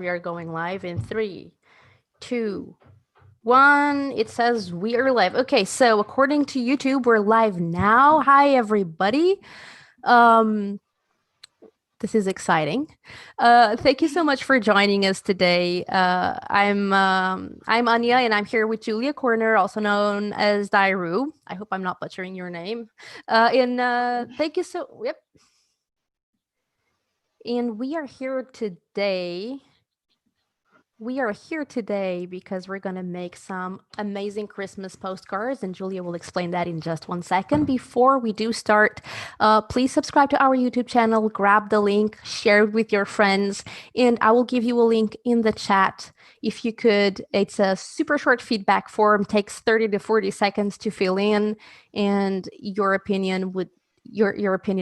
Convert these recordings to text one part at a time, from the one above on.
We are going live in 3, 2, 1. It says we are live. Okay, so according to YouTube, we're live now. Hi, everybody. This is exciting. Thank you so much for joining us today. I'm Anya, and I'm here with Julia Koerner, also known as Dairu. I hope I'm not butchering your name. Thank you so. Yep. And we are here today. Because we're going to make some amazing Christmas postcards, and Julia will explain that in just 1 second. Before we do start, please subscribe to our YouTube channel, grab the link, share it with your friends, and I will give you a link in the chat. If you could, it's a super short feedback form, takes 30 to 40 seconds to fill in, and your opinion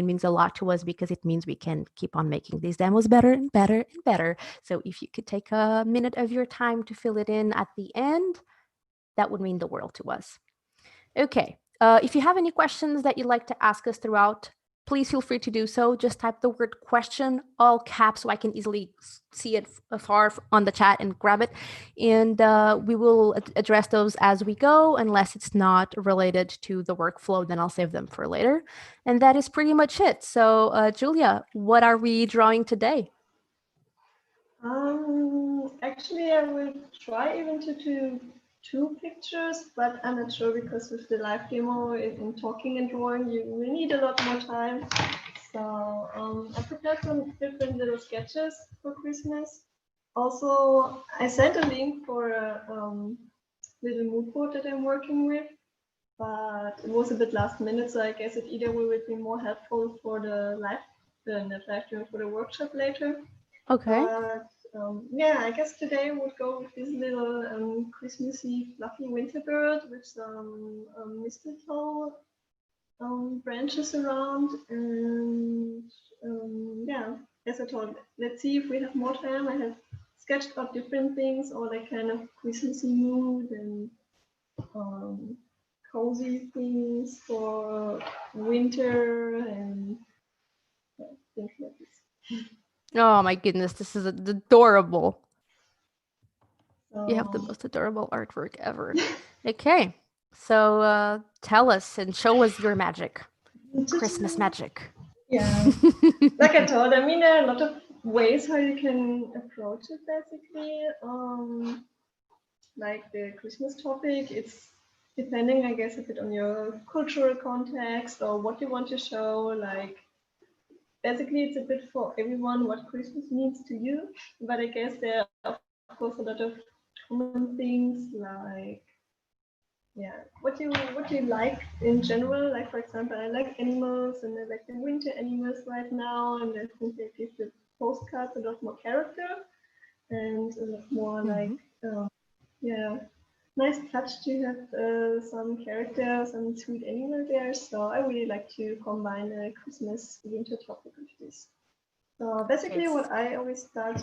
means a lot to us because it means we can keep on making these demos better and better and better. So if you could take a minute of your time to fill it in at the end, that would mean the world to us. Okay. If you have any questions that you'd like to ask us throughout, please feel free to do so. Just type the word question, all caps, so I can easily see it afar on the chat and grab it. And we will address those as we go, unless it's not related to the workflow, then I'll save them for later. And that is pretty much it. So Julia, what are we drawing today? Actually, I will try even to do 2 pictures, but I'm not sure because with the live demo in talking and drawing, you will need a lot more time. So I prepared some different little sketches for Christmas. Also, I sent a link for a little mood board that I'm working with, but it was a bit last minute, so I guess it either will be more helpful for the not live demo, for the workshop later. Okay. But yeah, I guess today would go with this little Christmassy fluffy winter bird with some mistletoe branches around, and yeah, as I told, let's see if we have more time. I have sketched out different things, all that kind of Christmassy mood and cozy things for winter and yeah, things like this. Oh my goodness, this is adorable. You have the most adorable artwork ever. Okay, so tell us and show us your magic. Christmas magic. Yeah, like I told, I mean, there are a lot of ways how you can approach it, basically. Like the Christmas topic, it's depending, I guess, a bit on your cultural context or what you want to show. Like, basically, it's a bit for everyone what Christmas means to you. But I guess there are, of course, a lot of common things like, yeah, what you like in general. Like, for example, I like animals and I like the winter animals right now, and I think they give the postcards a lot more character and a lot more like yeah, nice touch to have some characters and sweet animal there. So I really like to combine a Christmas winter topic with this. So basically, what I always start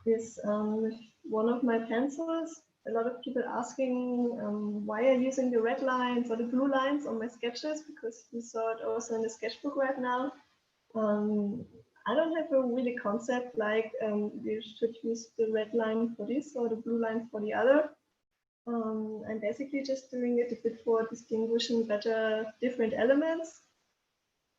is with one of my pencils. A lot of people asking why I'm using the red lines or the blue lines on my sketches, because you saw it also in the sketchbook right now. I don't have a really concept like you should use the red line for this or the blue line for the other. I'm basically just doing it a bit for distinguishing better different elements.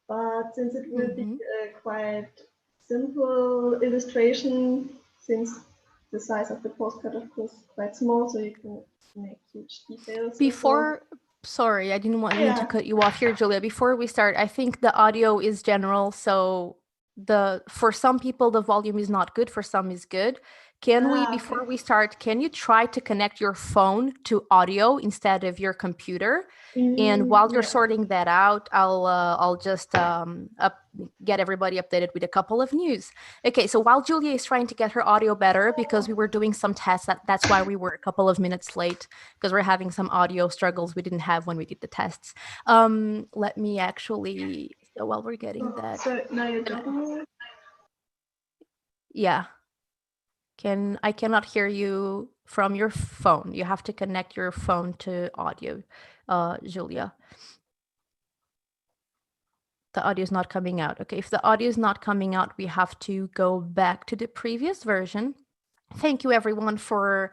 But since it will be a quite simple illustration, since the size of the postcard, of course, is quite small, so you can make huge details. Sorry, I didn't want to cut you off here, Julia. Before we start, I think the audio is general, so for some people the volume is not good, for some is good. Before we start, can you try to connect your phone to audio instead of your computer? And while you're sorting that out, I'll just get everybody updated with a couple of news. Okay, so while Julia is trying to get her audio better, because we were doing some tests, that's why we were a couple of minutes late, because we're having some audio struggles we didn't have when we did the tests. Let me actually, so while we're getting that. So now you're talking? Yeah. I cannot hear you from your phone. You have to connect your phone to audio, Julia. The audio is not coming out. Okay, if the audio is not coming out, we have to go back to the previous version thank you everyone for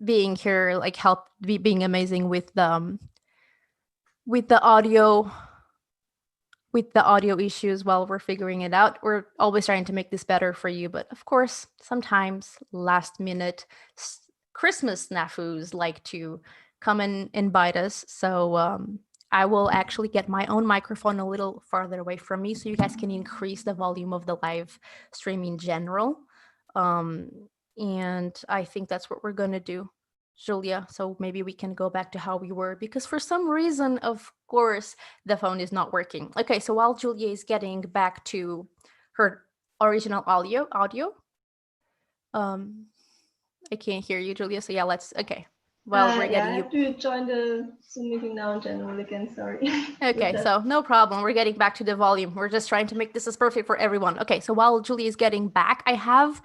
being here, like being amazing with the audio with the audio issues while we're figuring it out. We're always trying to make this better for you, but of course, sometimes last minute Christmas snafus like to come and bite us. So I will actually get my own microphone a little farther away from me so you guys can increase the volume of the live stream in general. Um, and I think that's what we're going to do. Julia, so maybe we can go back to how we were, because for some reason, of course, the phone is not working. Okay, so while Julia is getting back to her original audio, I can't hear you, Julia. So yeah, okay. Well, we're Yeah, getting I you. have to join the Zoom meeting now in general again. Sorry. Okay, so no problem. We're getting back to the volume. We're just trying to make this as perfect for everyone. Okay, so while Julia is getting back, I have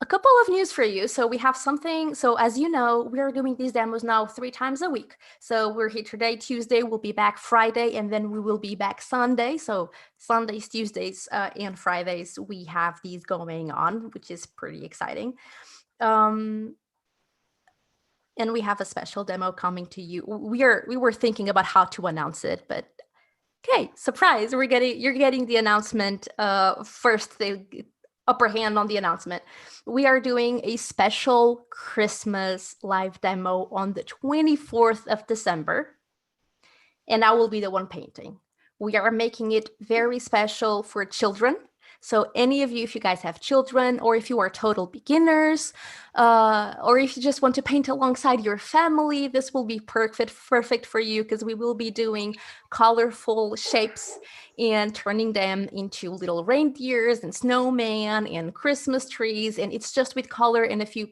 a couple of news for you. So we have something. So as you know, we're doing these demos now 3 times a week. So we're here today, Tuesday, we'll be back Friday, and then we will be back Sunday. So Sundays, Tuesdays, and Fridays, we have these going on, which is pretty exciting. And we have a special demo coming to you. We were thinking about how to announce it, but okay, surprise! You're getting the announcement first. Upper hand on the announcement. We are doing a special Christmas live demo on the 24th of December, and I will be the one painting. We are making it very special for children. So any of you, if you guys have children, or if you are total beginners, or if you just want to paint alongside your family, this will be perfect for you, because we will be doing colorful shapes and turning them into little reindeers and snowman and Christmas trees. And it's just with color and a few,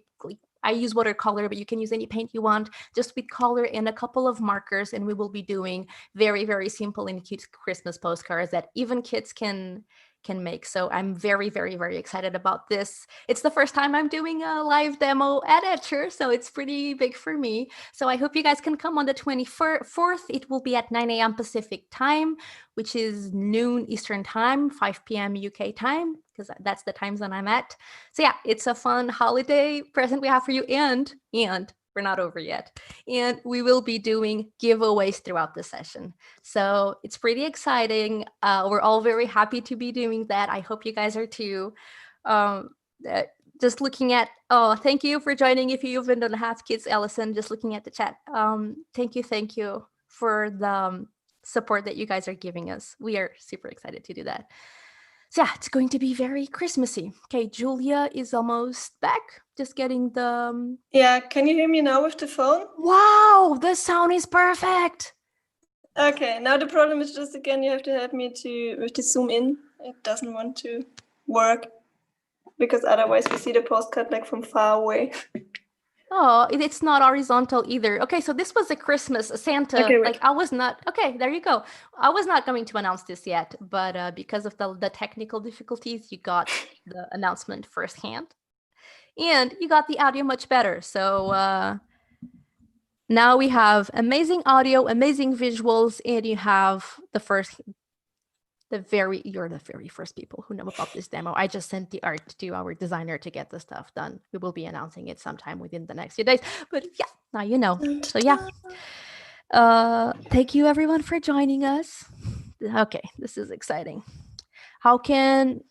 I use watercolor, but you can use any paint you want, just with color and a couple of markers. And we will be doing very, very simple and cute Christmas postcards that even kids can make. So I'm very, very, very excited about this. It's the first time I'm doing a live demo at Etcher, so it's pretty big for me. So I hope you guys can come on the 24th. It will be at 9 a.m. Pacific time, which is noon Eastern time, 5 p.m. UK time, because that's the time zone I'm at. So yeah, it's a fun holiday present we have for you, and we're not over yet. And we will be doing giveaways throughout the session. So it's pretty exciting. We're all very happy to be doing that. I hope you guys are too. Just looking at, thank you for joining. If you even don't have kids, Allison, just looking at the chat. Thank you for the support that you guys are giving us. We are super excited to do that. So yeah, it's going to be very Christmassy. Okay, Julia is almost back. Just getting the... Yeah, can you hear me now with the phone? Wow, the sound is perfect. Okay, now the problem is just, again, you have to help me with the zoom in. It doesn't want to work, because otherwise we see the postcard like from far away. Oh, it's not horizontal either. Okay, so this was a Christmas Santa. Okay, like I was not, okay, there you go. I was not going to announce this yet, but because of the technical difficulties, you got the announcement firsthand. And you got the audio much better. So now we have amazing audio, amazing visuals, and you have you're the very first people who know about this demo. I just sent the art to our designer to get the stuff done. We will be announcing it sometime within the next few days, but yeah, now you know. So yeah, thank you everyone for joining us. Okay, this is exciting. How can...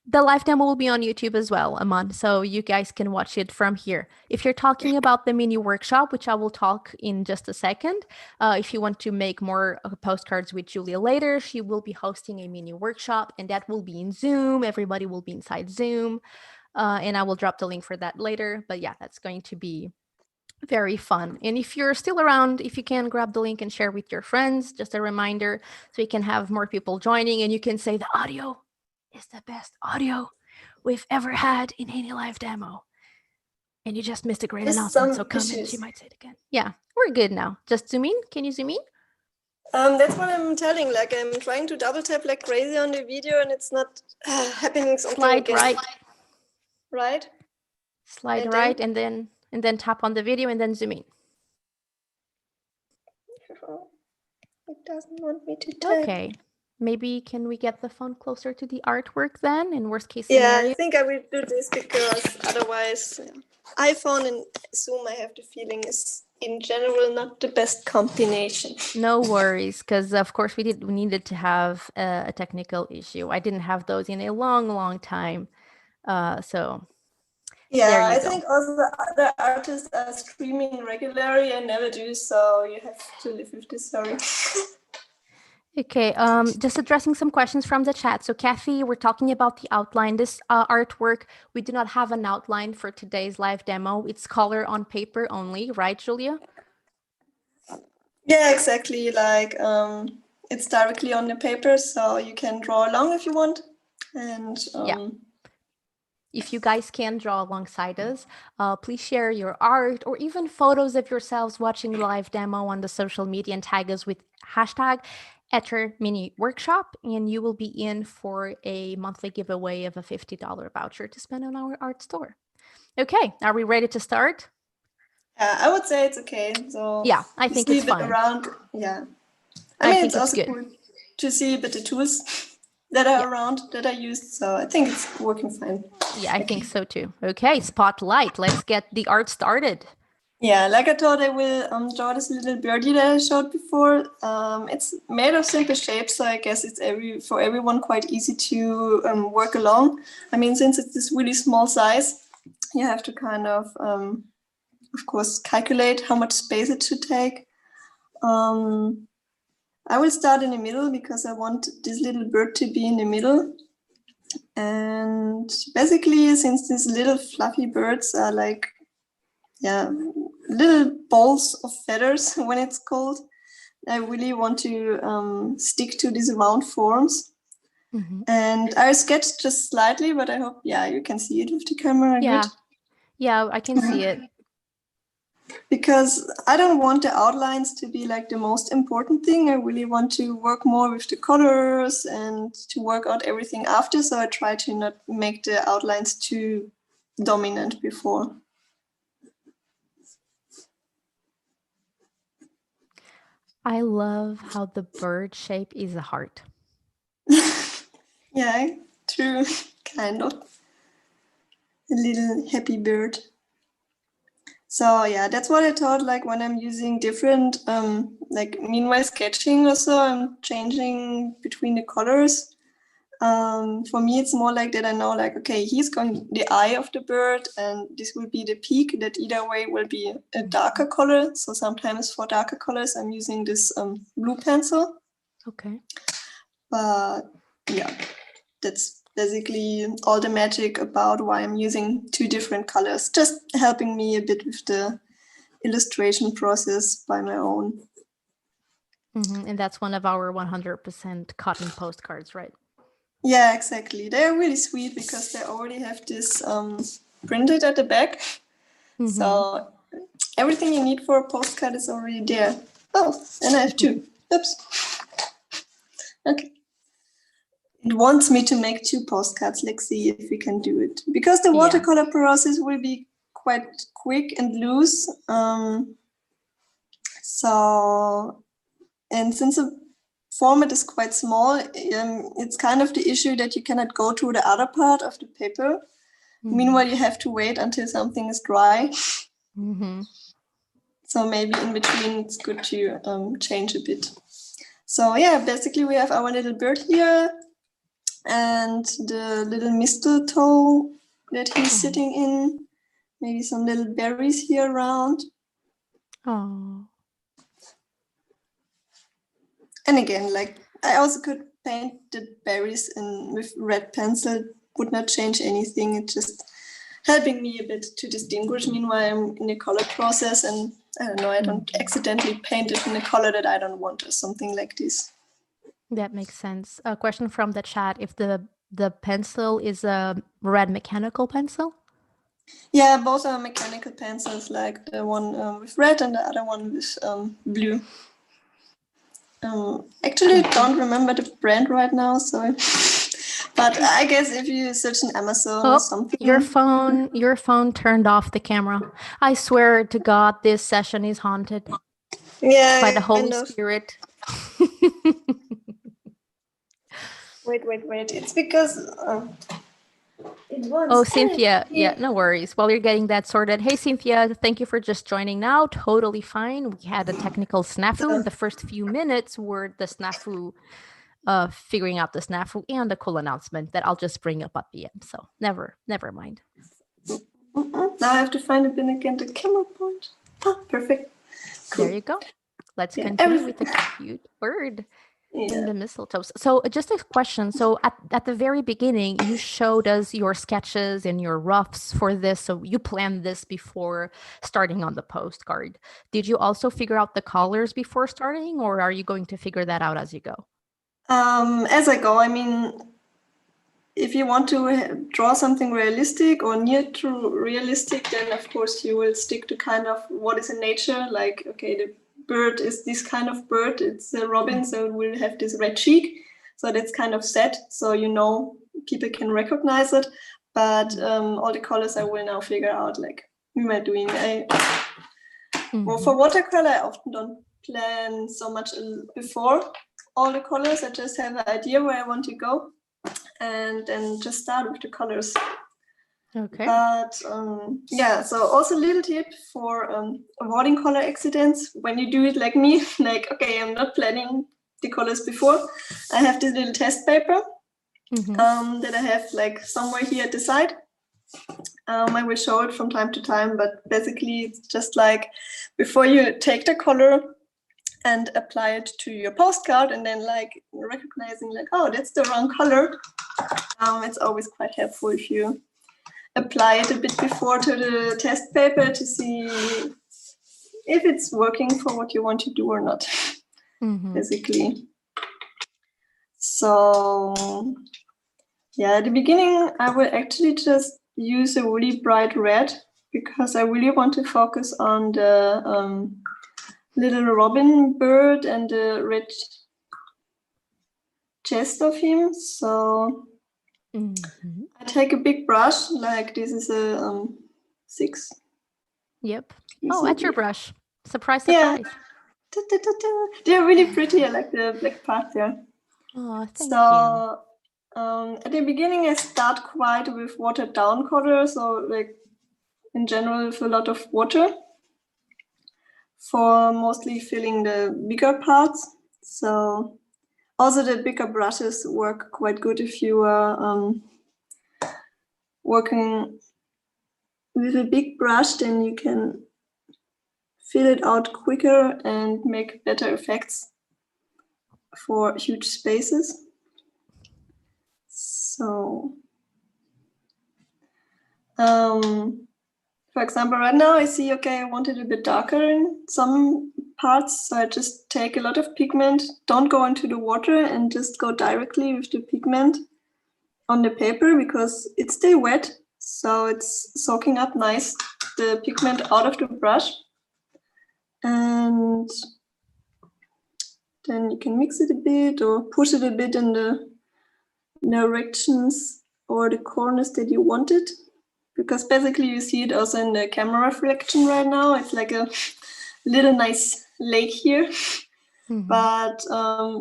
The live demo will be on YouTube as well, Aman, so you guys can watch it from here. If you're talking about the mini workshop, which I will talk in just a second, if you want to make more postcards with Julia later, she will be hosting a mini workshop, and that will be in Zoom. Everybody will be inside Zoom, and I will drop the link for that later. But yeah, that's going to be very fun. And if you're still around, if you can grab the link and share with your friends, just a reminder, so we can have more people joining, and you can say the audio is the best audio we've ever had in any live demo. And you just missed a great announcement, so come and she might say it again. Yeah, we're good now. Just zoom in. Can you zoom in? That's what I'm telling. Like, I'm trying to double tap like crazy on the video, and it's not happening. Slide right. Right. Slide right, and then tap on the video, and then zoom in. It doesn't want me to tap. Okay. Maybe can we get the phone closer to the artwork then, in worst case Yeah, scenario? I think I will do this because otherwise, iPhone and Zoom, I have the feeling, is in general not the best combination. No worries, because of course we needed to have a technical issue. I didn't have those in a long time. So there Yeah, you I go. think also other artists are streaming regularly. I never do, so you have to live with this, sorry. Okay, just addressing some questions from the chat. So Kathy, we're talking about the outline. This artwork, we do not have an outline for today's live demo. It's color on paper only, right, Julia? Yeah, exactly. Like it's directly on the paper, so you can draw along if you want. And yeah. If you guys can draw alongside us, please share your art or even photos of yourselves watching the live demo on the social media and tag us with hashtag Mini Workshop, and you will be in for a monthly giveaway of a $50 voucher to spend on our art store. Okay, are we ready to start? I would say it's okay. So yeah, I think it's fine. Around, yeah. I mean, it's also good. cool to see a bit the tools that are around that I used. So I think it's working fine. Yeah, I think so too. Okay, spotlight. Let's get the art started. Yeah, like I thought, I will draw this little birdie that I showed before. It's made of simple shapes, so I guess it's for everyone quite easy to work along. I mean, since it's this really small size, you have to kind of course, calculate how much space it should take. I will start in the middle because I want this little bird to be in the middle. And basically, since these little fluffy birds are like, little balls of feathers when it's cold, I really want to stick to these round forms. Mm-hmm. And I sketched just slightly, but I hope, you can see it with the camera. Yeah, yeah, I can see it. Because I don't want the outlines to be like the most important thing. I really want to work more with the colors and to work out everything after. So I try to not make the outlines too dominant before. I love how the bird shape is a heart. Yeah, true, kind of. A little happy bird. So yeah, that's what I thought, like when I'm using different, like meanwhile sketching also, I'm changing between the colors. For me, it's more like that I know, like, okay, he's going the eye of the bird, and this will be the peak. That either way will be a darker color. So sometimes for darker colors, I'm using this blue pencil. Okay. But yeah, that's basically all the magic about why I'm using two different colors, just helping me a bit with the illustration process by my own. Mm-hmm. And that's one of our 100% cotton postcards, right? Yeah, exactly. They're really sweet because they already have this printed at the back. Mm-hmm. So everything you need for a postcard is already there. Oh, and I have two. Oops. Okay. It wants me to make two postcards. Let's see if we can do it. Because the watercolor process will be quite quick and loose. And since the format is quite small, it's kind of the issue that you cannot go to the other part of the paper. Mm-hmm. Meanwhile, you have to wait until something is dry. Mm-hmm. So maybe in between, it's good to change a bit. So yeah, basically we have our little bird here and the little mistletoe that he's sitting in. Maybe some little berries here around. Oh. And again, like I also could paint the berries with red pencil, would not change anything. It's just helping me a bit to distinguish. Meanwhile, I'm in the color process and I don't know, I don't accidentally paint it in a color that I don't want or something like this. That makes sense. A question from the chat, if the pencil is a red mechanical pencil? Yeah, both are mechanical pencils, like the one with red and the other one with blue. Actually, don't remember the brand right now, so. But I guess if you search in Amazon or something. Your phone turned off the camera. I swear to God, this session is haunted. Yeah, by the Holy Spirit. Wait. It's because it wants. Oh, Cynthia. Yeah, no worries. While you're getting that sorted. Hey, Cynthia, thank you for just joining now. Totally fine. We had a technical snafu, and the first few minutes were the snafu, figuring out the snafu and a cool announcement that I'll just bring up at the end. So never mind. Now I have to find a bit again the camera point. Ah, perfect. Cool. There you go. Let's continue with the cute bird. And the mistletoes. So just a question. So at the very beginning, you showed us your sketches and your roughs for this. So you planned this before starting on the postcard. Did you also figure out the colors before starting, or are you going to figure that out as you go? As I go, I mean, if you want to draw something realistic or near to realistic, then of course you will stick to kind of what is in nature. Like, okay, the bird is this kind of bird. It's a robin, so it will have this red cheek. So that's kind of set. So you know people can recognize it. But all the colors I will now figure out. Like, what am I doing? Well, for watercolor, I often don't plan so much before all the colors. I just have an idea where I want to go, and then just start with the colors. Okay. But yeah, so also a little tip for avoiding color accidents. When you do it like me, like, okay, I'm not planning the colors before. I have this little test paper that I have like somewhere here at the side. I will show it from time to time, but basically it's just like before you take the color and apply it to your postcard and then like recognizing like, oh, that's the wrong color. It's always quite helpful if you apply it a bit before to the test paper to see if it's working for what you want to do or not, basically. So yeah, at the beginning, I will actually just use a really bright red because I really want to focus on the little robin bird and the red chest of him. So I take a big brush, like this is a 6. Yep. Oh, at your brush. Surprise. Yeah. They're really pretty. I like the black part there. Oh, thank you. At the beginning, I start quite with watered down color, so like in general with a lot of water for mostly filling the bigger parts. So also the bigger brushes work quite good if you are working with a big brush, then you can fill it out quicker and make better effects for huge spaces. So for example, right now I see, okay, I want it a bit darker in some parts, so I just take a lot of pigment, don't go into the water and just go directly with the pigment on the paper because it stays wet, so it's soaking up nice the pigment out of the brush. And then you can mix it a bit or push it a bit in the directions or the corners that you want it. Because basically you see it also in the camera reflection right now. It's like a little nice lake here. But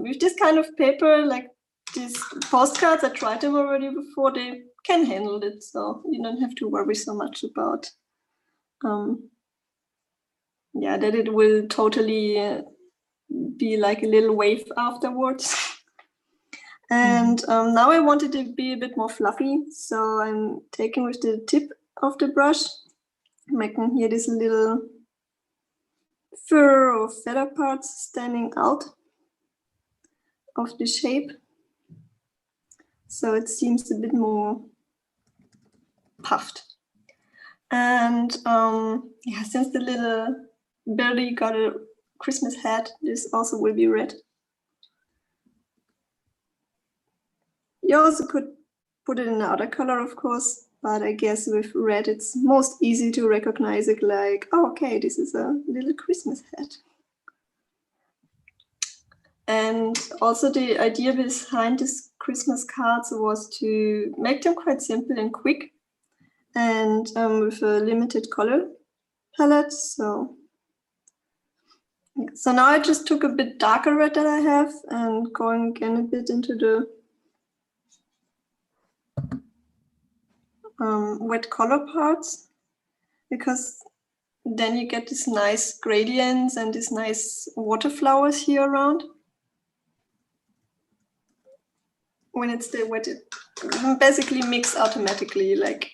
with this kind of paper, like these postcards, I tried them already before, they can handle it. So you don't have to worry so much about that it will totally be like a little wave afterwards. And now I want it to be a bit more fluffy. So I'm taking with the tip of the brush, making here this little fur or feather parts standing out of the shape. So it seems a bit more puffed. And since the little birdie got a Christmas hat, this also will be red. You also could put it in another color, of course, but I guess with red it's most easy to recognize it like, oh, okay, this is a little Christmas hat. And also the idea behind this Christmas cards was to make them quite simple and quick and with a limited color palette. So now I just took a bit darker red that I have and going again a bit into the wet color parts, because then you get these nice gradients and these nice water flowers here around. When it's still wet, it basically mix automatically. Like,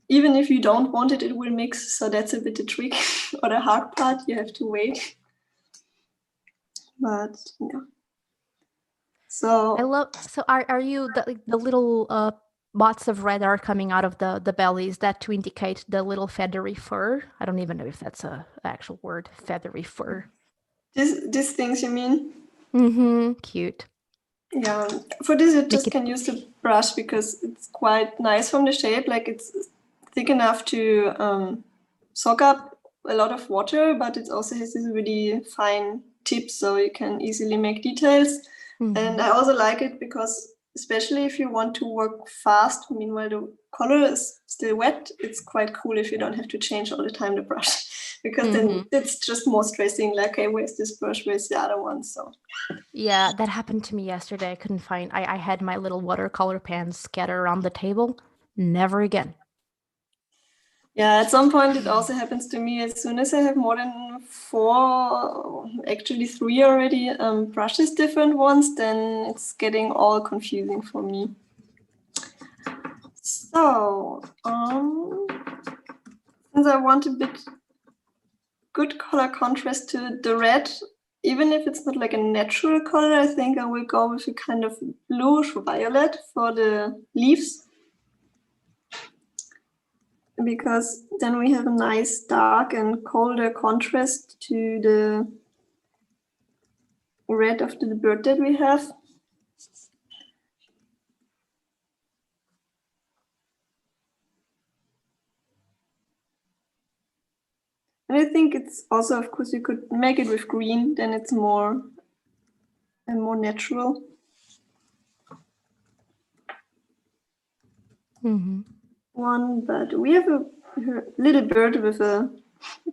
even if you don't want it, it will mix. So that's a bit the trick or the hard part. You have to wait. But yeah. So I love. So are you the little spots of red are coming out of the belly? Is that to indicate the little feathery fur? I don't even know if that's a actual word. Feathery fur. these things, you mean? Mm-hmm. Cute. Yeah. For this, you just it- can use the brush because it's quite nice from the shape. Like, it's thick enough to soak up a lot of water, but it also has this really fine tip, so you can easily make details. And I also like it because, especially if you want to work fast, meanwhile the color is still wet, it's quite cool if you don't have to change all the time the brush, because then it's just more stressing. Like, okay, where's this brush? Where's the other one? So Yeah, that happened to me yesterday. I couldn't find. I had my little watercolor pans scattered around the table. Never again. yeah, at some point it also happens to me. As soon as I have more than 4, actually 3 already, brushes, different ones, then it's getting all confusing for me. So, since I want a bit good color contrast to the red, even if it's not like a natural color, I think I will go with a kind of bluish violet for the leaves, because then we have a nice dark and colder contrast to the red of the bird that we have. And I think it's also, of course, you could make it with green, then it's more natural. One, but we have a little bird with a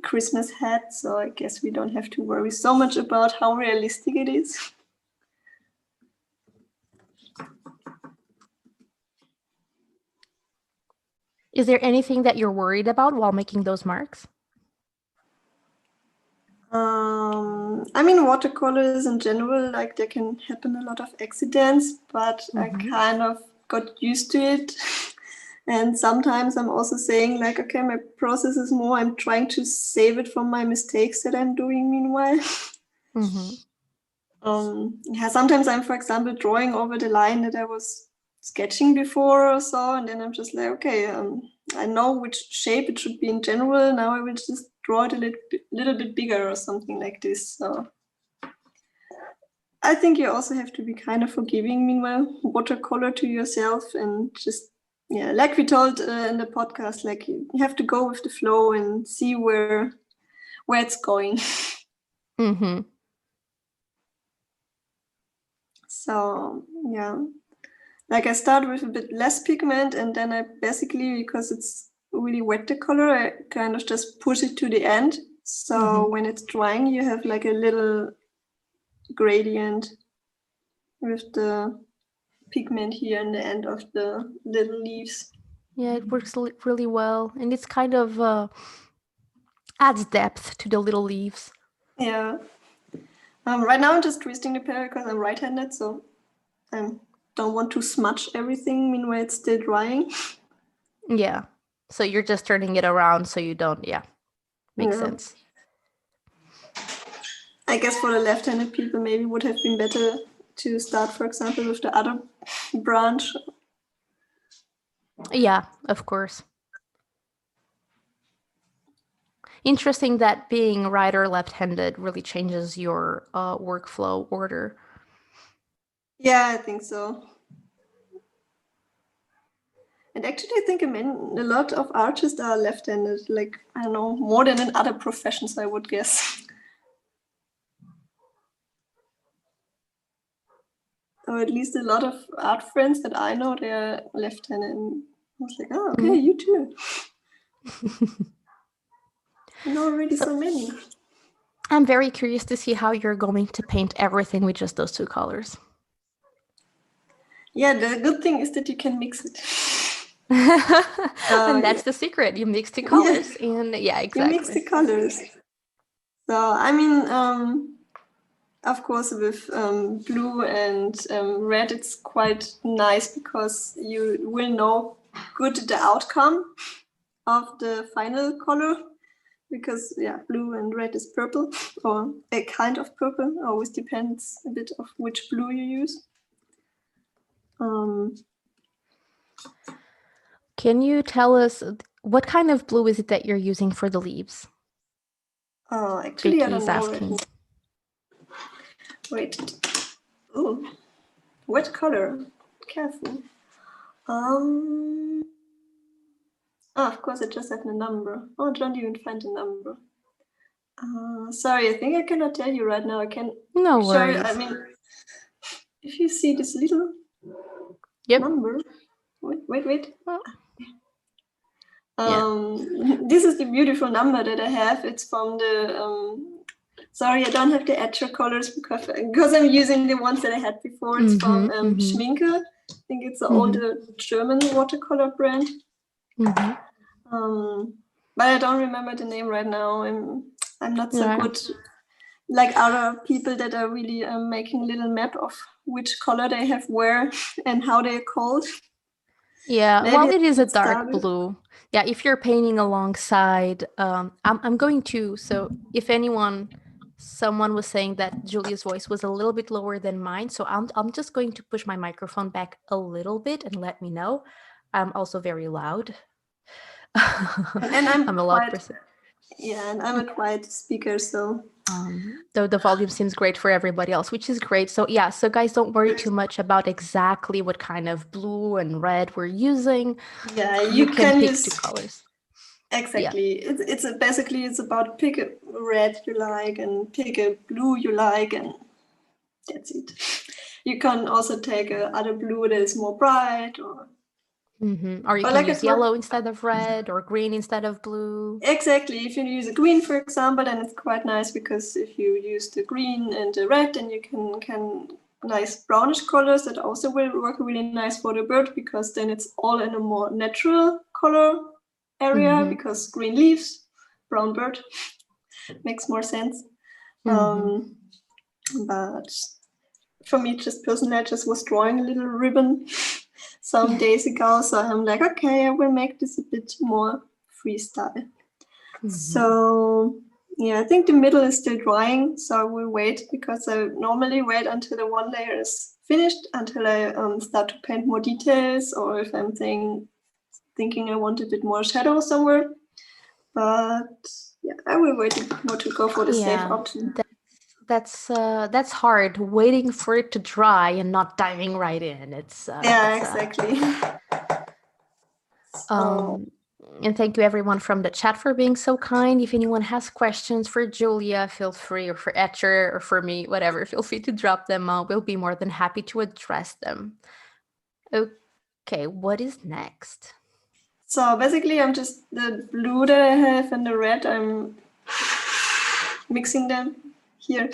Christmas hat, so I guess we don't have to worry so much about how realistic it is. Is there anything that you're worried about while making those marks? I mean, watercolors in general, like, there can happen a lot of accidents, but I kind of got used to it. And sometimes I'm also saying, like, okay, my process is more, I'm trying to save it from my mistakes that I'm doing meanwhile. Yeah, sometimes I'm, for example, drawing over the line that I was sketching before or so, and then I'm just like, okay, I know which shape it should be in general. Now I will just draw it a little bit bigger or something like this. So I think you also have to be kind of forgiving, meanwhile, watercolor to yourself, and just, yeah, like we told in the podcast, like, you have to go with the flow and see where it's going. So yeah, like, I start with a bit less pigment, and then I basically, because it's really wet, the color, I kind of just push it to the end. So when it's drying, you have like a little gradient with the pigment here in the end of the little leaves. Yeah, it works really well, and it's kind of adds depth to the little leaves. Yeah. Right now I'm just twisting the paper because I'm right-handed, so I don't want to smudge everything meanwhile it's still drying. Yeah. So you're just turning it around so you don't, makes sense. I guess for the left-handed people, maybe would have been better to start, for example, with the other branch. Yeah, of course. Interesting that being right or left-handed really changes your workflow order. Yeah, I think so. And actually, I think a lot of artists are left-handed, like, I don't know, more than in other professions, I would guess. Or at least a lot of art friends that I know, they're left-handed. And I was like, oh, okay, you too. I know already so many. I'm very curious to see how you're going to paint everything with just those two colors. Yeah, the good thing is that you can mix it. And that's Yeah. the secret. You mix the colors and yeah, You mix the exactly. colors. So I mean, of course, with blue and red, it's quite nice because you will know good the outcome of the final color. Because yeah, blue and red is purple, or a kind of purple. Always depends a bit of which blue you use. Can you tell us what kind of blue is it that you're using for the leaves? Actually, I Vicky don't is know. asking. Wait. Oh, what color? Careful. Of course, I just have the number. Oh, I don't even find the number. Sorry, I think I cannot tell you right now. I can No show you. worries. I mean, if you see this little number. Wait. Yeah. This is the beautiful number that I have. It's from the. Sorry, I don't have the actual colors because I'm using the ones that I had before. It's from Schminke. I think it's an older German watercolor brand. But I don't remember the name right now. I'm not so good like other people that are really making a little map of which color they have where and how they're called. Yeah, Maybe well, it is a dark started. blue. Yeah, if you're painting alongside, I'm going to, so if someone was saying that Julia's voice was a little bit lower than mine, so I'm just going to push my microphone back a little bit and let me know. I'm also very loud. And I'm a loud person. Yeah, and I'm a quiet speaker, so. Though the volume seems great for everybody else, which is great. So yeah, so guys, don't worry too much about exactly what kind of blue and red we're using. Yeah, you can pick use 2 colors. Exactly. Yeah. Basically it's about pick a red you like and pick a blue you like, and that's it. You can also take other blue that is more bright, or or you can use yellow instead of red, or green instead of blue. Exactly. If you use a green, for example, then it's quite nice, because if you use the green and the red, then you can nice brownish colors that also will work really nice for the bird, because then it's all in a more natural color area, because green leaves, brown bird makes more sense. But for me, just personally, I just was drawing a little ribbon some days ago, so I'm like, okay, I will make this a bit more freestyle. So yeah, I think the middle is still drying, so I will wait, because I normally wait until the one layer is finished, until I start to paint more details, or if I'm thinking I want a bit more shadow somewhere. But yeah, I will wait more to go for the safe option. That's hard, waiting for it to dry and not diving right in. It's exactly. And thank you everyone from the chat for being so kind. If anyone has questions for Julia, feel free, or for Etcher, or for me, whatever, feel free to drop them. We'll be more than happy to address them. Okay, what is next? So basically, I'm just the blue that I have and the red, I'm mixing them here.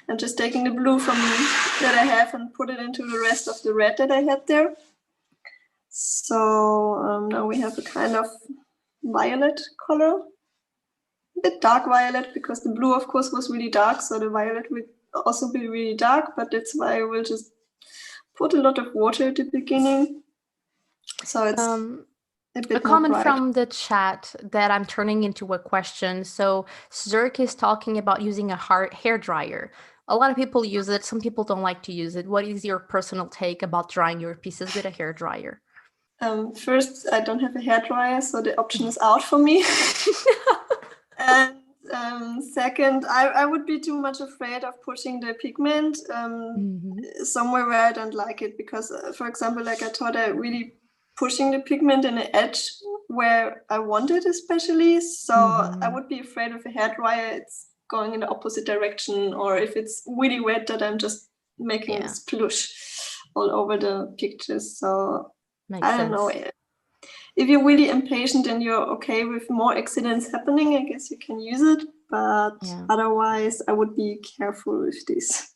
I'm just taking the blue from that I have and put it into the rest of the red that I had there. So now we have a kind of violet color, a bit dark violet, because the blue, of course, was really dark, so the violet will also be really dark, but that's why I will just put a lot of water at the beginning. So it's a comment from the chat that I'm turning into a question. So Zerk is talking about using a hair dryer. A lot of people use it. Some people don't like to use it. What is your personal take about drying your pieces with a hair dryer? First, I don't have a hair dryer, so the option is out for me. And second, I would be too much afraid of pushing the pigment somewhere where I don't like it, because, for example, like I thought I really pushing the pigment in the edge where I want it, especially. So I would be afraid of a hair dryer, it's going in the opposite direction, or if it's really wet, that I'm just making a splush all over the pictures. So I don't know. If you're really impatient and you're okay with more accidents happening, I guess you can use it. But otherwise, I would be careful with this.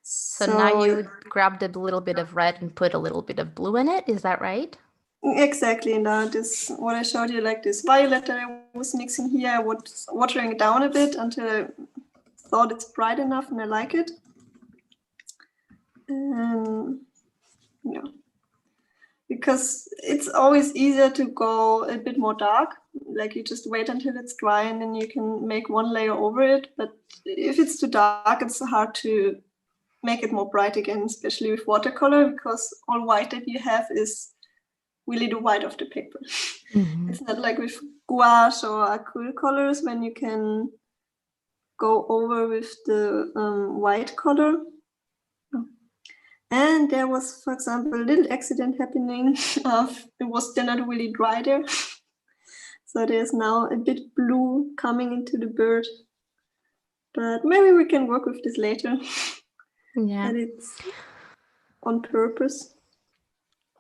So now you grabbed a little bit of red and put a little bit of blue in it. Is that right? Exactly. Now this, what I showed you, like this violet that I was mixing here, I was watering it down a bit until I thought it's bright enough and I like it. Yeah, because it's always easier to go a bit more dark. Like you just wait until it's dry and then you can make one layer over it. But if it's too dark, it's hard to make it more bright again, especially with watercolor, because all white that you have is really the white of the paper. Mm-hmm. It's not like with gouache or acrylic colors when you can go over with the white color. And there was, for example, a little accident happening. It was still not really dry there. So there's now a bit blue coming into the bird. But maybe we can work with this later. Yeah. And it's on purpose.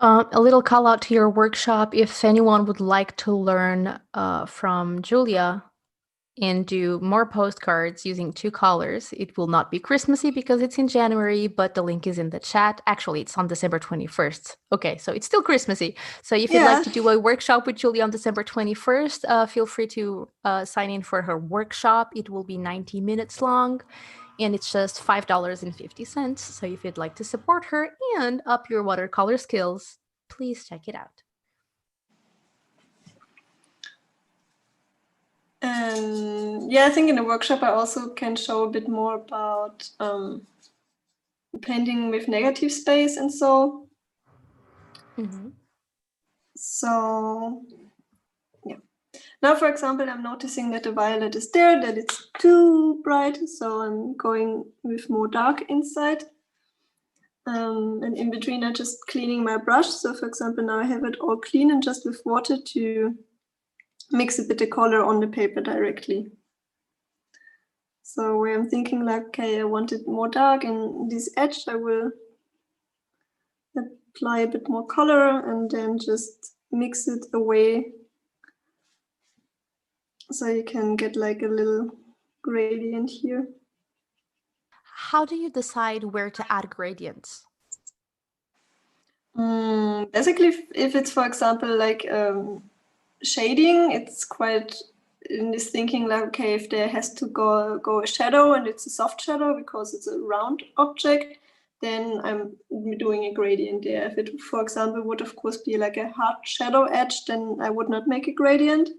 A little call out to your workshop. If anyone would like to learn from Julia and do more postcards using 2 colors, it will not be Christmassy because it's in January, but the link is in the chat. Actually, it's on December 21st. Okay, so it's still Christmassy. So if you'd like to do a workshop with Julia on December 21st, feel free to sign in for her workshop. It will be 90 minutes long. And it's just $5.50. So if you'd like to support her and up your watercolor skills, please check it out. And yeah, I think in the workshop I also can show a bit more about painting with negative space and so. Mm-hmm. So yeah. Now, for example, I'm noticing that the violet is there, that it's too bright, so I'm going with more dark inside. And in between, I'm just cleaning my brush. So, for example, now I have it all clean and just with water to mix a bit of color on the paper directly. So where I'm thinking like, okay, I want it more dark, and this edge I will apply a bit more color and then just mix it away. So you can get like a little gradient here. How do you decide where to add gradients? Basically, if it's, for example, like shading, it's quite in this thinking like, okay, if there has to go a shadow and it's a soft shadow because it's a round object, then I'm doing a gradient there. If it, for example, would of course be like a hard shadow edge, then I would not make a gradient.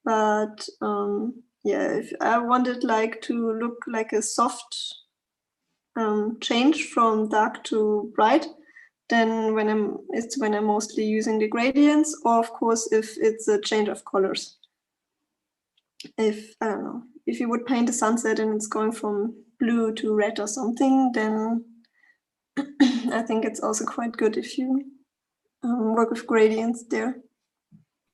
But yeah, if I wanted like to look like a soft change from dark to bright, then when I'm mostly using the gradients, or of course if it's a change of colors. If I don't know, if you would paint a sunset and it's going from blue to red or something, then I think it's also quite good if you work with gradients there.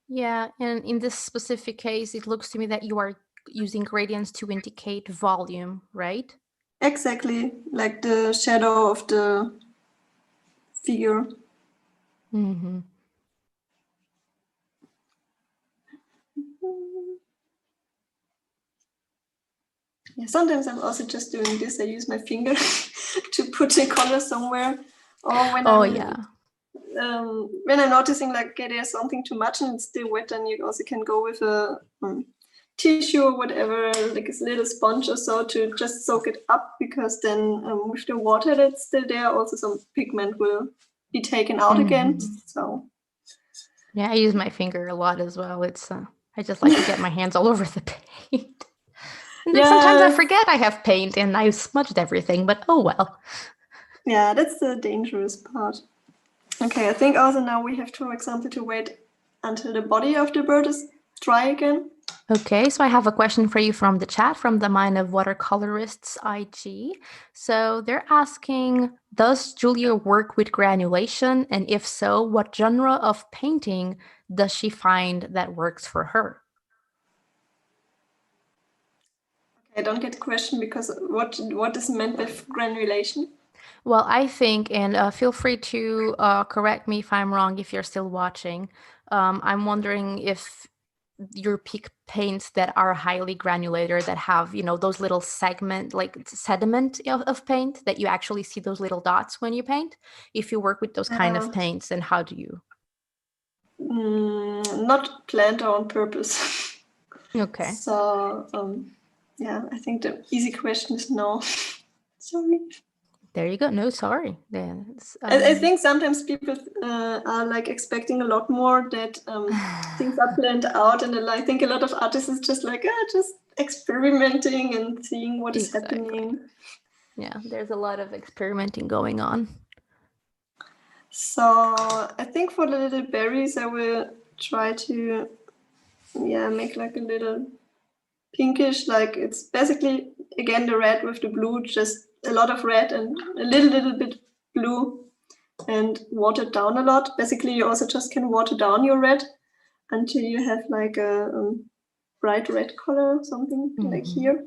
Yeah, and in this specific case, it looks to me that you are using gradients to indicate volume, right? Exactly, like the shadow of the figure. Mm-hmm. Yeah, sometimes I'm also just doing this. I use my finger to put the color somewhere, or when when I'm noticing like, okay, there's something too much and it's still wet, then you also can go with a tissue or whatever, like a little sponge or so, to just soak it up, because then with the water that's still there, also some pigment will be taken out again. So yeah, I use my finger a lot as well. It's I just like to get my hands all over the paint. And then sometimes I forget I have paint and I smudged everything, but oh well. Yeah, that's the dangerous part. Okay, I think also now we have to, for example, to wait until the body of the bird is dry again. Okay, so I have a question for you from the chat, from the Mind of Watercolorists IG. So they're asking, does Julia work with granulation? And if so, what genre of painting does she find that works for her? I don't get the question, because what is meant with granulation? Well, I think, and feel free to correct me if I'm wrong if you're still watching. I'm wondering if your pick paints that are highly granulated, that have, those little segment, like sediment of paint, that you actually see those little dots when you paint. If you work with those kind of paints, then how do you? not planned or on purpose. Okay. So yeah, I think the easy question is no. Sorry. There you go. No, sorry. Yeah, I think sometimes people are like expecting a lot more, that things are planned out, and I think a lot of artists is just like just experimenting and seeing what is happening. Yeah, there's a lot of experimenting going on. So I think for the little berries, I will try to make like a little pinkish, like it's basically again the red with the blue, just a lot of red and a little bit blue, and watered down a lot. Basically, you also just can water down your red until you have like a bright red color or something like here.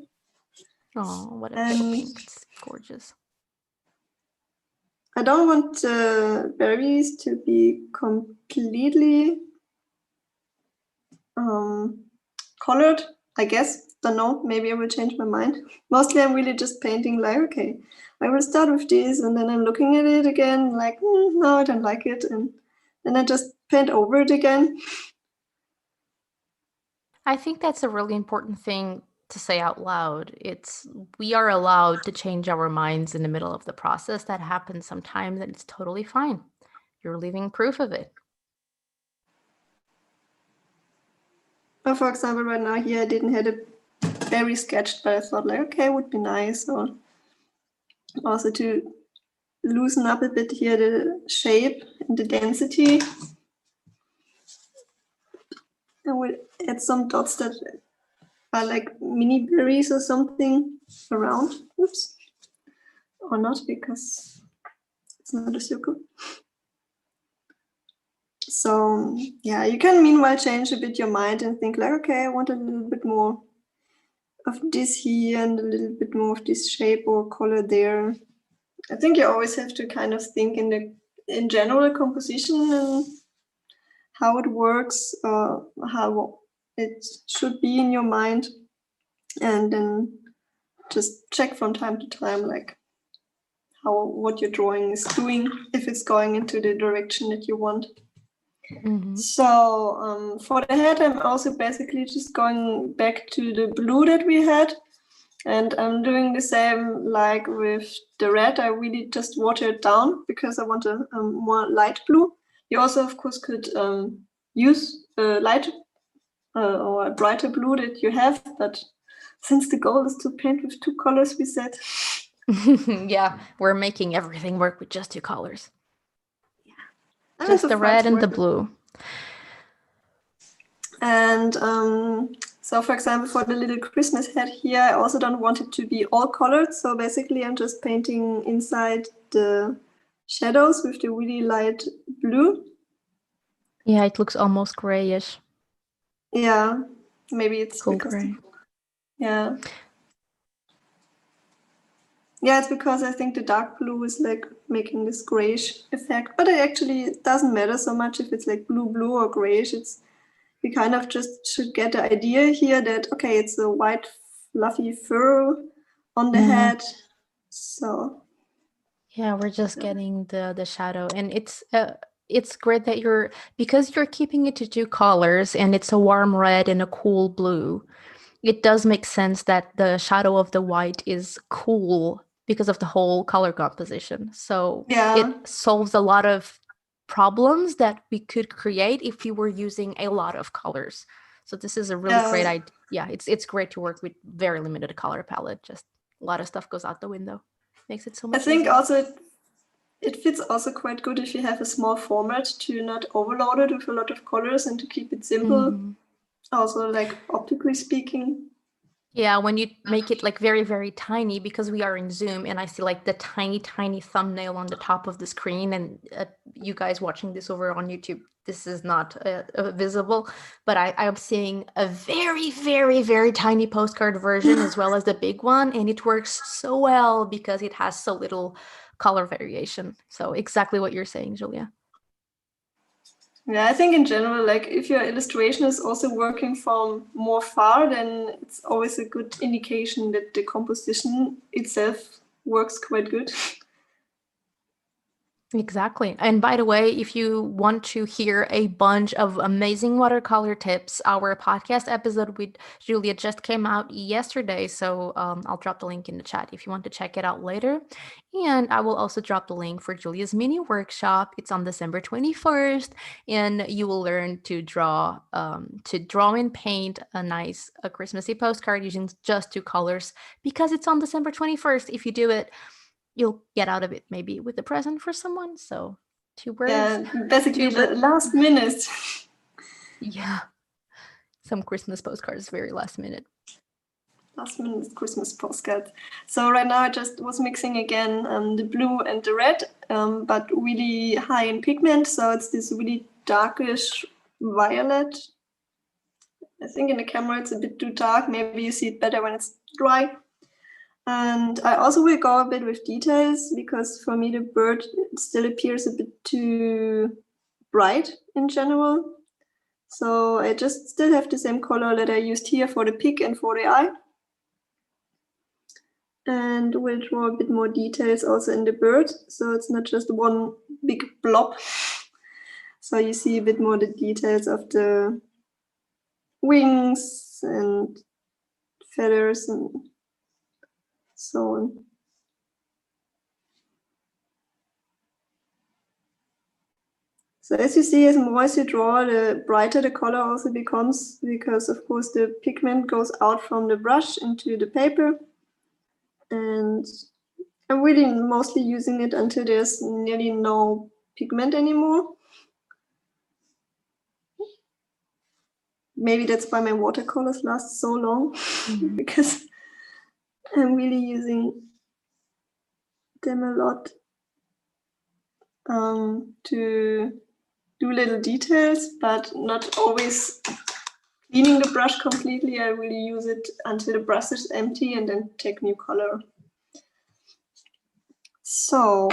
Oh, what a pale pink. It's gorgeous. I don't want the berries to be completely colored, I guess. Don't know, maybe I will change my mind. Mostly I'm really just painting like, okay, I will start with this, and then I'm looking at it again like, no, I don't like it, and then I just paint over it again. I think that's a really important thing to say out loud. We are allowed to change our minds in the middle of the process. That happens sometimes, and it's totally fine. You're living proof of it. But for example, right now here I didn't have a berry sketched, but I thought like, okay, it would be nice, or also to loosen up a bit here the shape and the density. I will add some dots that are like mini berries or something around. Oops. Or not, because it's not a circle. So yeah, you can meanwhile change a bit your mind and think like, okay, I want a little bit more of this here and a little bit more of this shape or color there. I think you always have to kind of think in general composition and how it works, how it should be in your mind, and then just check from time to time like what your drawing is doing, if it's going into the direction that you want. So for the head, I'm also basically just going back to the blue that we had, and I'm doing the same like with the red. I really just water it down because I want a more light blue. You also, of course, could use a light or a brighter blue that you have, but since the goal is to paint with two colors, we said. Yeah, we're making everything work with just two colors. Yeah. Just the red and the blue. And so, for example, for the little Christmas hat here, I also don't want it to be all colored. So basically, I'm just painting inside the shadows with the really light blue. Yeah, it looks almost grayish. Yeah, maybe it's cool because gray. Yeah, it's because I think the dark blue is like making this grayish effect, but it doesn't matter so much if it's like blue or grayish. We kind of just should get the idea here that, okay, it's a white fluffy fur on the head. So yeah, we're just getting the shadow, and it's great that because you're keeping it to two colors, and it's a warm red and a cool blue. It does make sense that the shadow of the white is cool because of the whole color composition. So it solves a lot of problems that we could create if we were using a lot of colors. So this is a really great idea. Yeah, it's great to work with very limited color palette. Just a lot of stuff goes out the window. Makes it so much easier. I think also it fits also quite good if you have a small format to not overload it with a lot of colors and to keep it simple. Also, like optically speaking. Yeah, when you make it like very, very tiny, because we are in Zoom and I see like the tiny, tiny thumbnail on the top of the screen, and you guys watching this over on YouTube, this is not visible, but I'm seeing a very, very, very tiny postcard version as well as the big one, and it works so well because it has so little color variation. So exactly what you're saying, Julia. Yeah, I think in general, like if your illustration is also working from more far, then it's always a good indication that the composition itself works quite good. Exactly. And by the way, if you want to hear a bunch of amazing watercolor tips, our podcast episode with Julia just came out yesterday. So I'll drop the link in the chat if you want to check it out later. And I will also drop the link for Julia's mini workshop. It's on December 21st, and you will learn to draw and paint a nice a Christmassy postcard using just two colors because it's on December 21st. If you do it, you'll get out of it maybe with a present for someone. So two birds, Yeah, basically two the birds. last minute. Yeah, some Christmas postcards, very last minute. Last minute Christmas postcards. So right now I just was mixing again the blue and the red, but really high in pigment. So it's this really darkish violet. I think in the camera it's a bit too dark. Maybe you see it better when it's dry. And I also will go a bit with details because for me the bird still appears a bit too bright in general. So I just still have the same color that I used here for the pig and for the eye. And we'll draw a bit more details also in the bird. So it's not just one big blob. So you see a bit more the details of the wings and feathers and so on. So as you see, as more as you draw, the brighter the color also becomes, because of course the pigment goes out from the brush into the paper. And I'm really mostly using it until there's nearly no pigment anymore. Maybe that's why my watercolors last so long, because I'm really using them a lot to do little details, but not always cleaning the brush completely. I really use it until the brush is empty and then take new color. So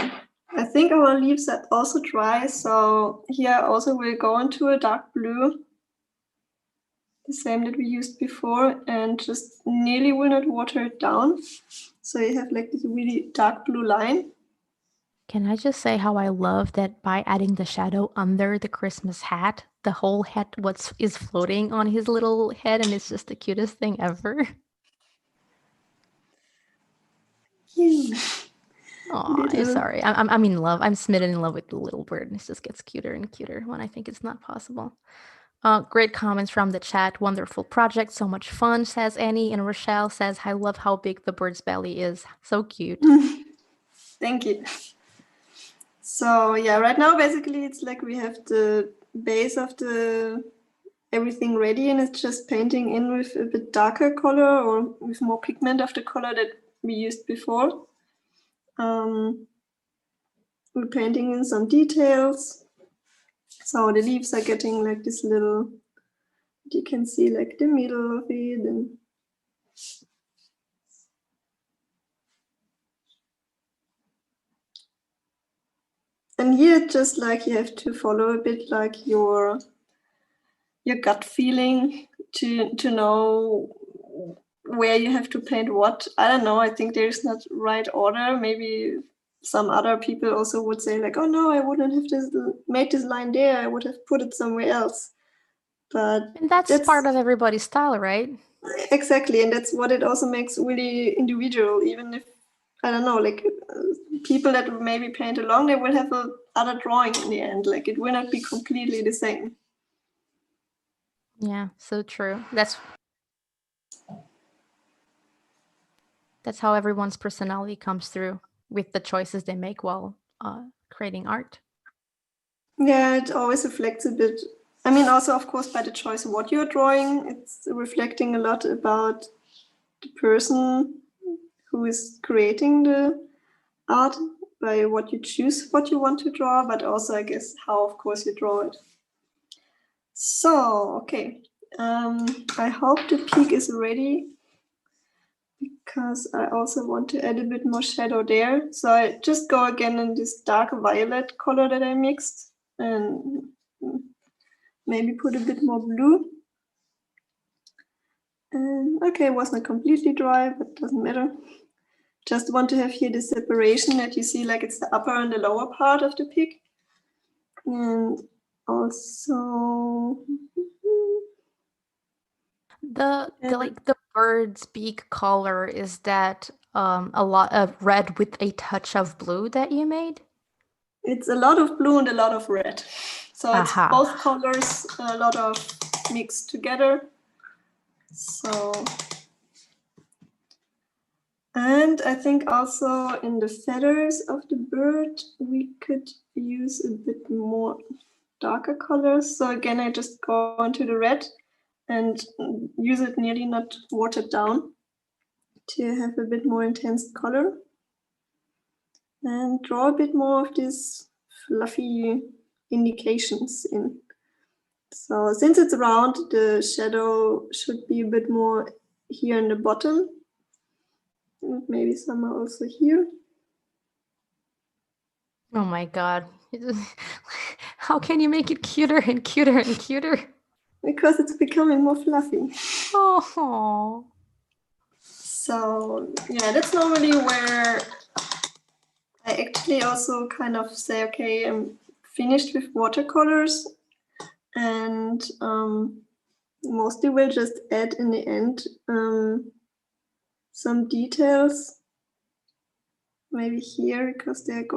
I think our leaves are also dry. So here also we'll go into a dark blue, the same that we used before, and just nearly will not water it down. So you have like this really dark blue line. Can I just say how I love that by adding the shadow under the Christmas hat, the whole hat is floating on his little head, and it's just the cutest thing ever. Oh, sorry. I'm in love. I'm smitten in love with the little bird. And it just gets cuter and cuter when I think it's not possible. Great comments from the chat. Wonderful project. So much fun, says Annie. And Rochelle says, I love how big the bird's belly is. So cute. Thank you. So yeah, right now basically it's like we have the base of the everything ready, and it's just painting in with a bit darker color or with more pigment of the color that we used before. We're painting in some details. So the leaves are getting like this little, you can see like the middle of it, and here just like you have to follow a bit like your gut feeling to know where you have to paint what. I don't know, I think there's not right order. Maybe some other people also would say like, oh no, I wouldn't have made this line there, I would have put it somewhere else. But And that's part of everybody's style, right? Exactly, and that's what it also makes really individual. Even if, I don't know, like people that maybe paint along, they will have a other drawing in the end. Like it will not be completely the same. Yeah, so true. That's how everyone's personality comes through with the choices they make while creating art. Yeah, it always reflects a bit. I mean, also, of course, by the choice of what you're drawing, it's reflecting a lot about the person who is creating the art, by what you choose, what you want to draw, but also, I guess, how, of course, you draw it. So, okay. I hope the peak is ready, because I also want to add a bit more shadow there. So I just go again in this dark violet color that I mixed, and maybe put a bit more blue. And okay, it was not completely dry, but doesn't matter. just want to have here the separation that you see, like it's the upper and the lower part of the pig. And also the bird's beak color, is that a lot of red with a touch of blue that you made? it's a lot of blue and a lot of red. So it's both colors, a lot of mixed together. So, and I think also in the feathers of the bird, we could use a bit more darker colors. So again, I just go into the red and use it nearly not watered down to have a bit more intense color. And draw a bit more of these fluffy indications in. So since it's round, the shadow should be a bit more here in the bottom. And maybe some are also here. Oh my God. How can you make it cuter and cuter and cuter? Because it's becoming more fluffy. Oh. So yeah, that's normally where I actually also kind of say, okay, I'm finished with watercolors, and mostly we'll just add in the end some details, maybe here, because they're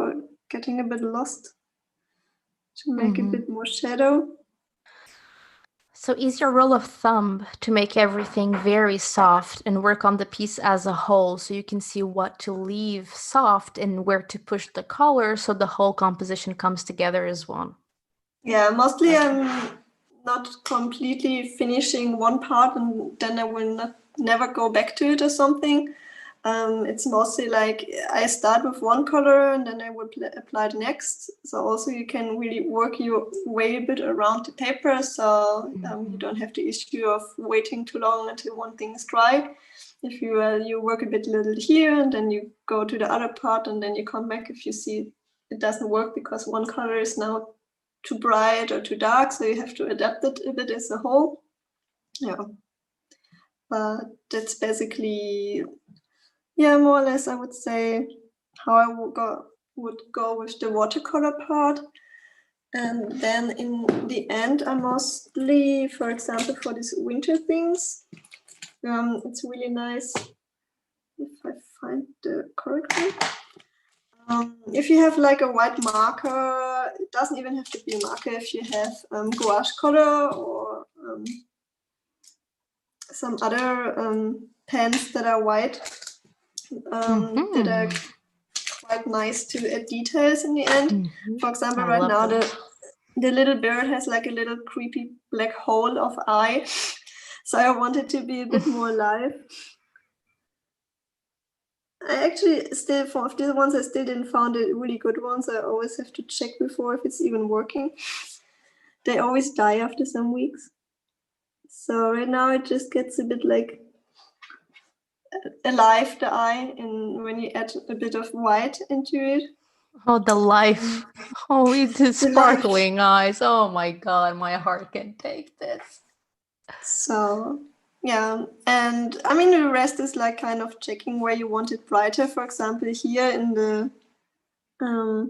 getting a bit lost, to make a bit more shadow. So is your rule of thumb to make everything very soft and work on the piece as a whole, so you can see what to leave soft and where to push the color so the whole composition comes together as one? Yeah, mostly I'm not completely finishing one part and then I will never go back to it or something. It's mostly like I start with one color and then I will apply the next. So also you can really work your way a bit around the paper, so you don't have the issue of waiting too long until one thing is dry. If you work a bit little here and then you go to the other part and then you come back if you see it doesn't work because one color is now too bright or too dark, so you have to adapt it a bit as a whole. Yeah, but that's basically, yeah, more or less I would say how I would go with the watercolor part. And then in the end, I mostly, for example, for these winter things, it's really nice if I find the correct one. If you have like a white marker, it doesn't even have to be a marker. If you have gouache color or some other pens that are white, that are quite nice to add details in the end. For example, right now the little bird has like a little creepy black hole of eye, so I want it to be a bit more alive. I actually still, for these ones, I still didn't find the really good ones. I always have to check before if it's even working. They always die after some weeks. So right now it just gets a bit like alive, the eye, and when you add a bit of white into it. Oh, the life. Oh, it's the sparkling eyes. Oh my God, my heart can take this. So yeah, and I mean the rest is like kind of checking where you want it brighter. For example, here in the I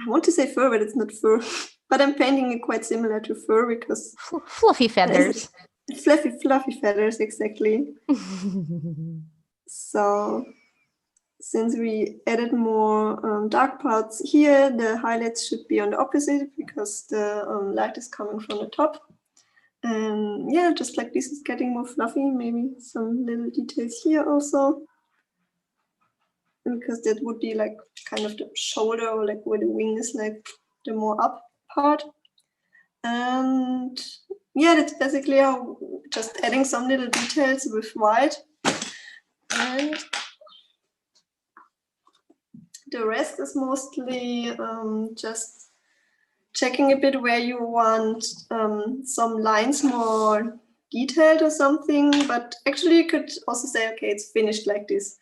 want to say fur, but it's not fur. But I'm painting it quite similar to fur because fluffy feathers. Fluffy feathers, exactly. So since we added more dark parts here, the highlights should be on the opposite because the light is coming from the top. And yeah, just like this is getting more fluffy, maybe some little details here also. Because that would be like kind of the shoulder or like where the wing is, like the more up part. And yeah, that's basically how, just adding some little details with white. And the rest is mostly just checking a bit where you want some lines more detailed or something, but actually you could also say, okay, it's finished like this.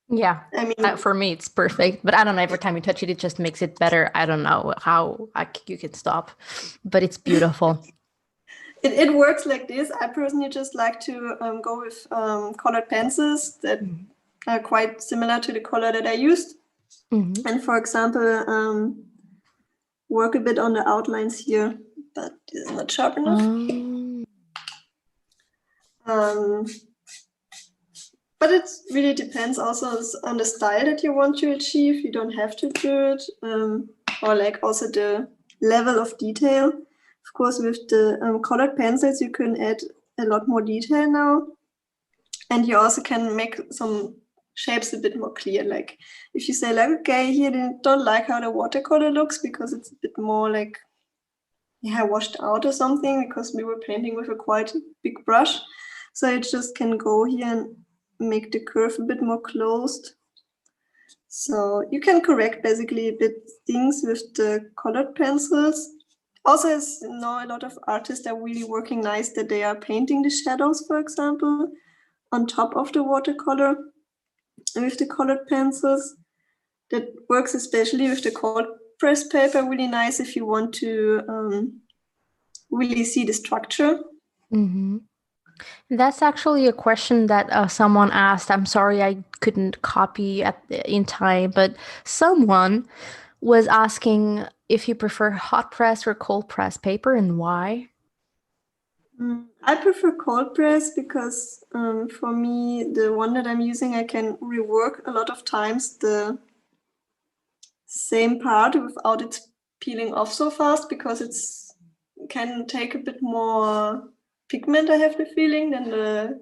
Yeah, I mean, for me it's perfect, but I don't know, every time you touch it, it just makes it better. I don't know how you can stop, but it's beautiful. It works like this. I personally just like to go with colored pencils that quite similar to the color that I used. Mm-hmm. And for example, work a bit on the outlines here, but this is not sharp enough. But it really depends also on the style that you want to achieve. You don't have to do it, or like also the level of detail. Of course, with the colored pencils, you can add a lot more detail now. And you also can make some shapes a bit more clear. Like if you say like, okay, here they don't like how the watercolor looks because it's a bit more like, yeah, washed out or something, because we were painting with a quite big brush. So it just can go here and make the curve a bit more closed. So you can correct basically a bit things with the colored pencils. Also, as you know, a lot of artists are really working nice that they are painting the shadows, for example, on top of the watercolor with the colored pencils. That works especially with the cold press paper really nice if you want to really see the structure. Mm-hmm. That's actually a question that someone asked. I'm sorry I couldn't copy in time, but someone was asking if you prefer hot press or cold press paper and why. I prefer cold press because for me, the one that I'm using, I can rework a lot of times the same part without it peeling off so fast, because it's can take a bit more pigment, I have the feeling, than the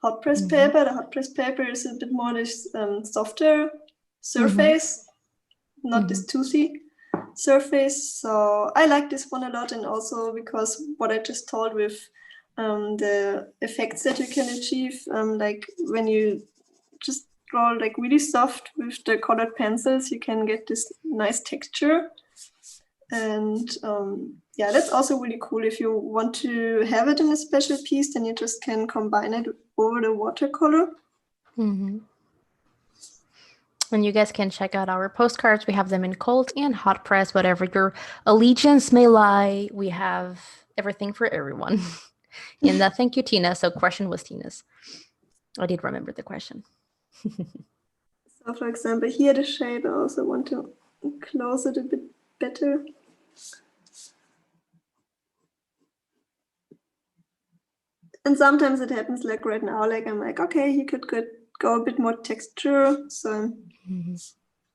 hot press paper. The hot press paper is a bit more this softer surface, not this toothy surface. So I like this one a lot, and also because what I just told with the effects that you can achieve, like when you just draw like really soft with the colored pencils, you can get this nice texture. And yeah, that's also really cool. If you want to have it in a special piece, then you just can combine it over the watercolor. And you guys can check out our postcards. We have them in cold and hot press, whatever your allegiance may lie. We have everything for everyone. And thank you, Tina. So question was Tina's. I did remember the question. So for example, here the shape, I also want to close it a bit better. And sometimes it happens like right now, like I'm like, okay, he could go a bit more texture. So I'm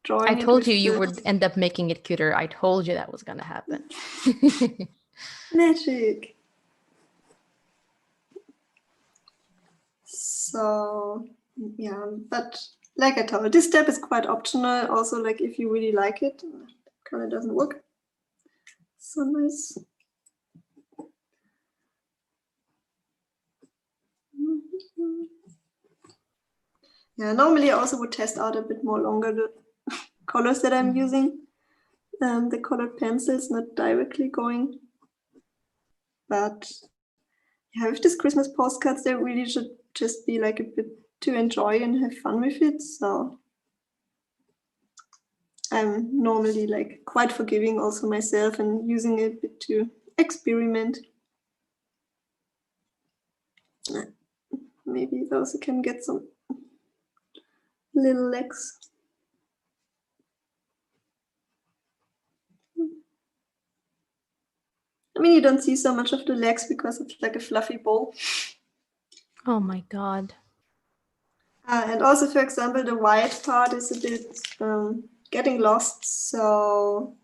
drawing I it told with you you would end up making it cuter. I told you that was going to happen. Magic. So yeah, but like I told, this step is quite optional. Also, like if you really like it, kind of doesn't work so nice. Yeah, normally I also would test out a bit more longer the colors that I'm using. The colored pencils, not directly going. But yeah, with these Christmas postcards, they really should just be like a bit to enjoy and have fun with it. So I'm normally like quite forgiving also myself and using it a bit to experiment. Maybe it also can get some little legs. I mean, you don't see so much of the legs because it's like a fluffy ball. Oh my God. And also, for example, the white part is a bit getting lost. So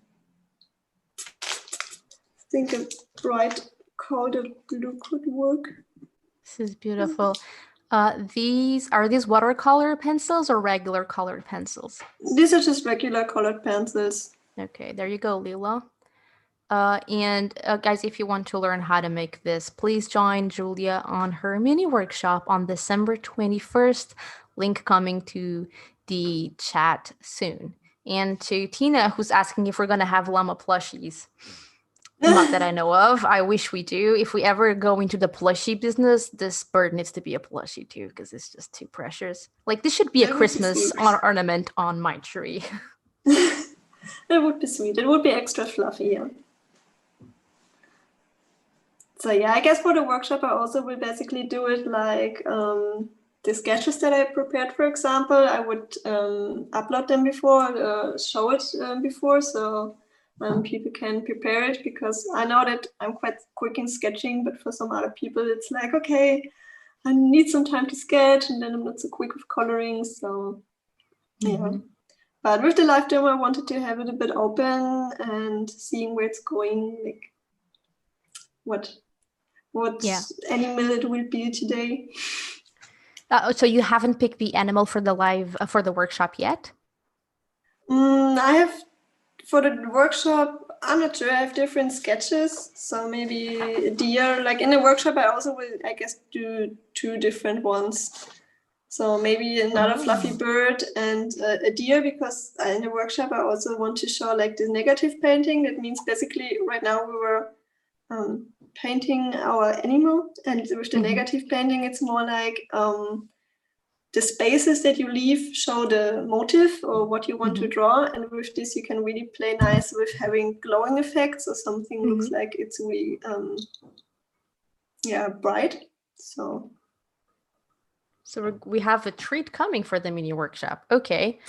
I think a bright coded blue could work. This is beautiful. These watercolor pencils or regular colored pencils? These are just regular colored pencils. Okay, there you go, Lila. And guys, if you want to learn how to make this, please join Julia on her mini workshop on December 21st. Link coming to the chat soon. And to Tina, who's asking if we're going to have llama plushies. Not that I know of. I wish we do. If we ever go into the plushie business, this bird needs to be a plushie too, because it's just too precious. Like, this should be a Christmas ornament on my tree. It would be sweet. It would be extra fluffy, yeah. So yeah, I guess for the workshop, I also will basically do it like the sketches that I prepared, for example, I would upload them before, show it before, so people can prepare it, because I know that I'm quite quick in sketching, but for some other people it's like, okay, I need some time to sketch, and then I'm not so quick with coloring, so yeah. But with the live demo, I wanted to have it a bit open and seeing where it's going, like what animal it will be today. So you haven't picked the animal for the workshop yet? I have, for the workshop, I'm not sure. I have different sketches, so maybe a deer. Like in the workshop, I also will, I guess, do 2 different ones. So maybe another fluffy bird and a deer, because in the workshop I also want to show like the negative painting. That means basically right now we were painting our animal, and with the negative painting it's more like the spaces that you leave show the motive or what you want to draw, and with this you can really play nice with having glowing effects, or something looks like it's really bright. So we have a treat coming for the mini workshop. Okay.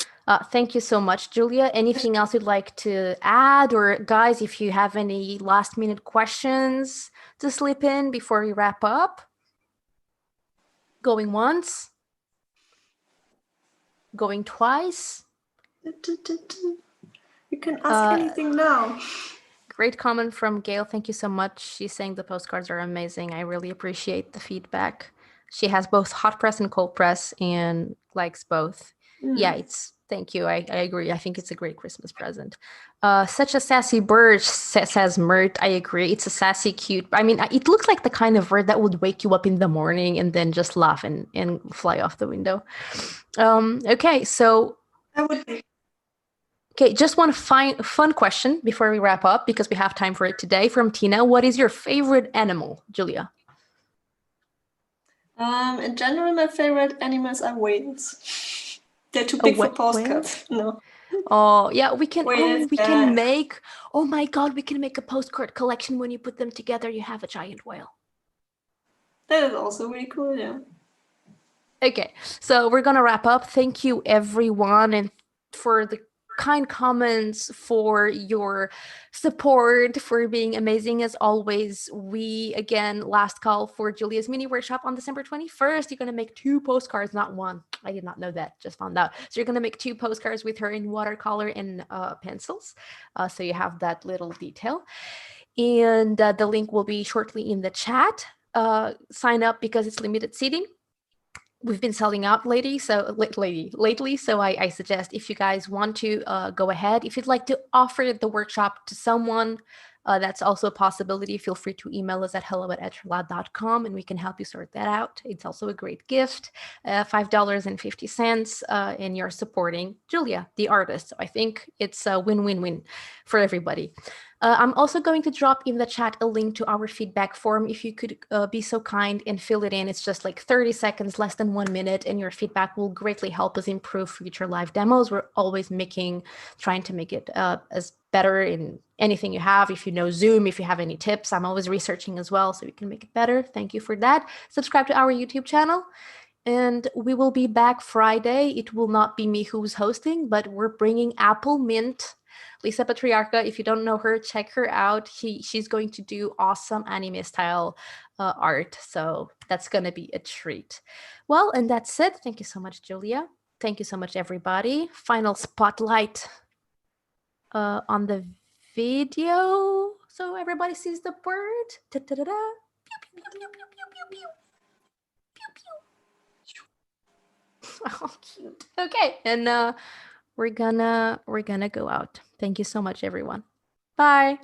Thank you so much, Julia. Anything else you'd like to add? Or guys, if you have any last minute questions to slip in before we wrap up? Going once? Going twice? You can ask anything now. Great comment from Gail. Thank you so much. She's saying the postcards are amazing. I really appreciate the feedback. She has both hot press and cold press and likes both. Yeah, thank you. I agree. I think it's a great Christmas present. Such a sassy bird, says Mert. I agree. It's a sassy, cute. I mean, it looks like the kind of bird that would wake you up in the morning and then just laugh and fly off the window. Okay, so. Okay, just one fun question before we wrap up, because we have time for it today, from Tina. What is your favorite animal, Julia? In general, my favorite animals are whales. They're too big for postcards. No. Oh yeah, we can. Whales, we can make. Oh my God, we can make a postcard collection. When you put them together, you have a giant whale. That is also really cool. Yeah. Okay, so we're gonna wrap up. Thank you, everyone, and for the kind comments, for your support, for being amazing as always. We, again, last call for Julia's mini workshop on December 21st. You're going to make 2 postcards, not 1. I did not know that, just found out. So you're going to make 2 postcards with her in watercolor and pencils. So you have that little detail. And the link will be shortly in the chat. Sign up because it's limited seating. We've been selling out lately, so I suggest, if you guys want to go ahead, if you'd like to offer the workshop to someone, that's also a possibility. Feel free to email us at hello@etchelad.com and we can help you sort that out. It's also a great gift, $5.50, and you're supporting Julia, the artist. So I think it's a win-win-win for everybody. I'm also going to drop in the chat a link to our feedback form. If you could be so kind and fill it in. It's just like 30 seconds, less than 1 minute, and your feedback will greatly help us improve future live demos. We're always trying to make it as better in anything you have. If you know Zoom, if you have any tips, I'm always researching as well, so we can make it better. Thank you for that. Subscribe to our YouTube channel. And we will be back Friday. It will not be me who's hosting, but we're bringing Apple Mint, Lisa Patriarca. If you don't know her, check her out. She's going to do awesome anime style art. So that's going to be a treat. Well, and that's it. Thank you so much, Julia. Thank you so much, everybody. Final spotlight on the video, so everybody sees the bird. Da-da-da-da. Pew, pew, pew, pew, pew, pew, pew. Pew, pew. Oh, cute. Okay, and we're gonna go out. Thank you so much, everyone. Bye.